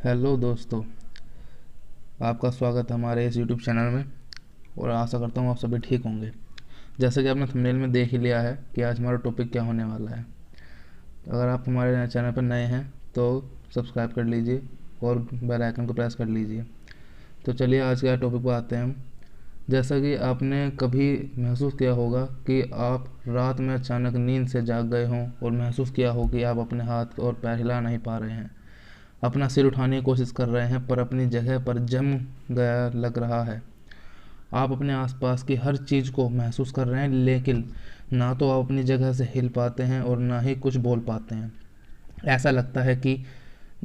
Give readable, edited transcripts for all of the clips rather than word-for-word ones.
Hello दोस्तों, आपका स्वागत है हमारे इस यूट्यूब चैनल में। और आशा करता हूँ आप सभी ठीक होंगे। जैसे कि आपने थंबनेल में देख ही लिया है कि आज हमारा टॉपिक क्या होने वाला है। अगर आप हमारे चैनल पर नए हैं तो सब्सक्राइब कर लीजिए और बेल आइकन को प्रेस कर लीजिए। तो चलिए आज के टॉपिक पर आते हैं हम। जैसा कि आपने कभी महसूस किया होगा कि आप रात में अचानक नींद से जाग गए हों और महसूस किया हो कि आप अपने हाथ और पैर हिला नहीं पा रहे हैं, अपना सिर उठाने की कोशिश कर रहे हैं पर अपनी जगह पर जम गया लग रहा है। आप अपने आसपास की हर चीज़ को महसूस कर रहे हैं, लेकिन ना तो आप अपनी जगह से हिल पाते हैं और ना ही कुछ बोल पाते हैं। ऐसा लगता है कि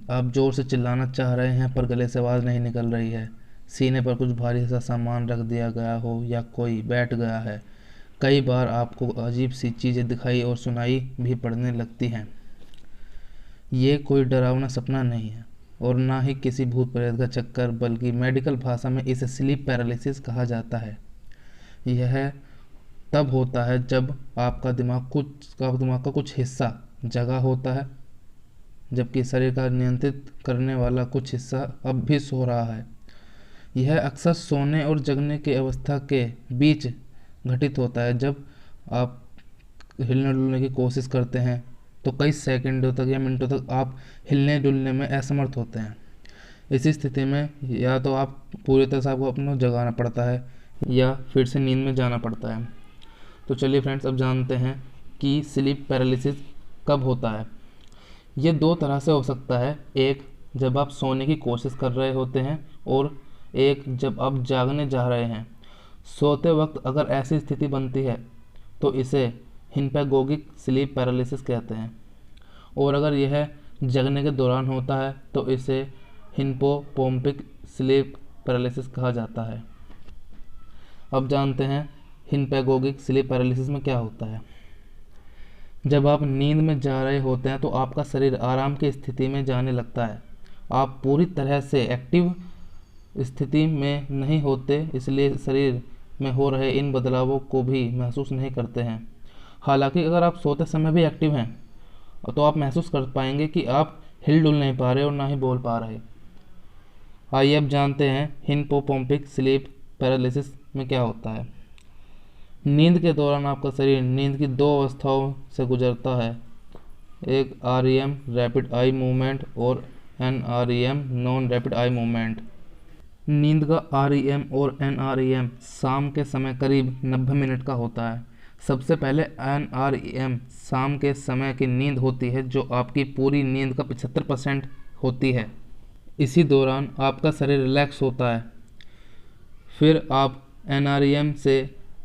आप ज़ोर से चिल्लाना चाह रहे हैं पर गले से आवाज़ नहीं निकल रही है। सीने पर कुछ भारी सा सामान रख दिया गया हो या कोई बैठ गया है। कई बार आपको अजीब सी चीज़ें दिखाई और सुनाई भी पड़ने लगती हैं। ये कोई डरावना सपना नहीं है और ना ही किसी भूत प्रेत का चक्कर, बल्कि मेडिकल भाषा में इसे स्लीप पैरालिसिस कहा जाता है। यह तब होता है जब आपका दिमाग का कुछ हिस्सा जगा होता है, जबकि शरीर का नियंत्रित करने वाला कुछ हिस्सा अब भी सो रहा है। यह अक्सर सोने और जगने की अवस्था के बीच घटित होता है। जब आप हिलने डुलने की कोशिश करते हैं तो कई सेकंडों तक या मिनटों तक आप हिलने डुलने में असमर्थ होते हैं। इसी स्थिति में या तो आप पूरी तरह से आपको अपना जगाना पड़ता है या फिर से नींद में जाना पड़ता है। तो चलिए फ्रेंड्स, अब जानते हैं कि स्लीप पैरालिसिस कब होता है। ये दो तरह से हो सकता है। एक, जब आप सोने की कोशिश कर रहे होते हैं, और एक जब आप जागने जा रहे हैं। सोते वक्त अगर ऐसी स्थिति बनती है तो इसे हिप्नैगोगिक स्लीप पैरालिसिस कहते हैं, और अगर यह जगने के दौरान होता है तो इसे हिप्नोपोम्पिक स्लीप पैरालिसिस कहा जाता है। अब जानते हैं हिप्नैगोगिक स्लीप पैरालिसिस में क्या होता है। जब आप नींद में जा रहे होते हैं तो आपका शरीर आराम की स्थिति में जाने लगता है। आप पूरी तरह से एक्टिव स्थिति में नहीं होते, इसलिए शरीर में हो रहे इन बदलावों को भी महसूस नहीं करते हैं। हालांकि अगर आप सोते समय भी एक्टिव हैं तो आप महसूस कर पाएंगे कि आप हिल डुल नहीं पा रहे और ना ही बोल पा रहे। आइए अब जानते हैं हिप्नोपोम्पिक स्लीप पैरालिसिस में क्या होता है। नींद के दौरान आपका शरीर नींद की दो अवस्थाओं से गुजरता है। एक REM रैपिड आई मूवमेंट और NREM non rapid eye movement. नींद का REM और NREM शाम के समय करीब 90 मिनट का होता है। सबसे पहले NREM शाम के समय की नींद होती है, जो आपकी पूरी नींद का 75% होती है। इसी दौरान आपका शरीर रिलैक्स होता है। फिर आप NREM से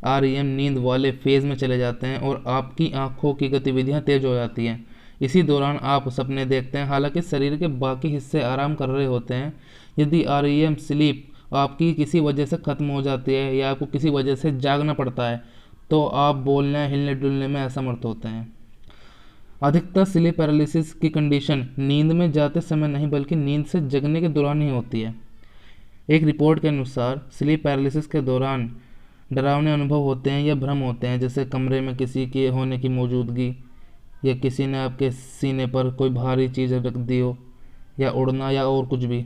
REM नींद वाले फेज़ में चले जाते हैं और आपकी आँखों की गतिविधियाँ तेज हो जाती हैं। इसी दौरान आप सपने देखते हैं, हालांकि शरीर के बाकी हिस्से आराम कर रहे होते हैं। यदि REM स्लीप आपकी किसी वजह से ख़त्म हो जाती है या आपको किसी वजह से जागना पड़ता है तो आप बोलने हिलने डुलने में असमर्थ होते हैं। अधिकतर स्लीप पैरालिसिस की कंडीशन नींद में जाते समय नहीं, बल्कि नींद से जगने के दौरान ही होती है। एक रिपोर्ट के अनुसार स्लीप पैरालिसिस के दौरान डरावने अनुभव होते हैं या भ्रम होते हैं, जैसे कमरे में किसी के होने की मौजूदगी, या किसी ने आपके सीने पर कोई भारी चीज़ रख दी हो, या उड़ना, या और कुछ भी।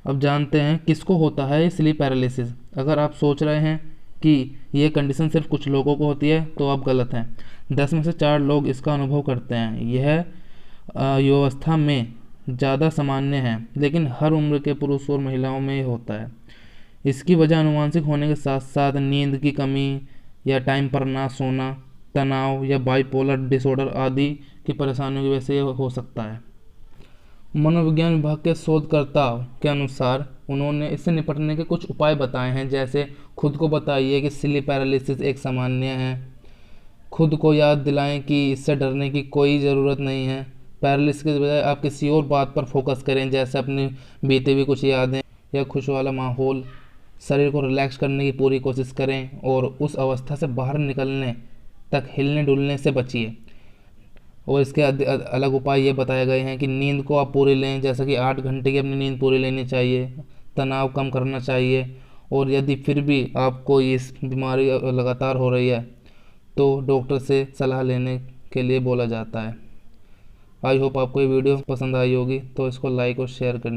अब जानते हैं किसको होता है स्लीप पैरालिसिस। अगर आप सोच रहे हैं कि ये कंडीशन सिर्फ कुछ लोगों को होती है तो आप गलत हैं। 10 में से 4 लोग इसका अनुभव करते हैं। यह युवावस्था में ज़्यादा सामान्य है, लेकिन हर उम्र के पुरुष और महिलाओं में होता है। इसकी वजह आनुवंशिक होने के साथ साथ नींद की कमी या टाइम पर ना सोना, तनाव या बाइपोलर डिसऑर्डर आदि की परेशानियों की वजह से हो सकता है। मनोविज्ञान विभाग के शोधकर्ता के अनुसार उन्होंने इससे निपटने के कुछ उपाय बताए हैं, जैसे खुद को बताइए कि स्लीप पैरालिसिस एक सामान्य है। खुद को याद दिलाएं कि इससे डरने की कोई ज़रूरत नहीं है। पैरालिसिस के बजाय आप किसी और बात पर फोकस करें, जैसे अपनी बीती हुई कुछ यादें या खुश वाला माहौल। शरीर को रिलैक्स करने की पूरी कोशिश करें और उस अवस्था से बाहर निकलने तक हिलने डुलने से बचिए। और इसके अलग उपाय ये बताए गए हैं कि नींद को आप पूरी लें, जैसे कि 8 घंटे की अपनी नींद पूरी लेनी चाहिए। तनाव कम करना चाहिए, और यदि फिर भी आपको इस बीमारी लगातार हो रही है तो डॉक्टर से सलाह लेने के लिए बोला जाता है। आई होप आपको ये वीडियो पसंद आई होगी, तो इसको लाइक और शेयर करें।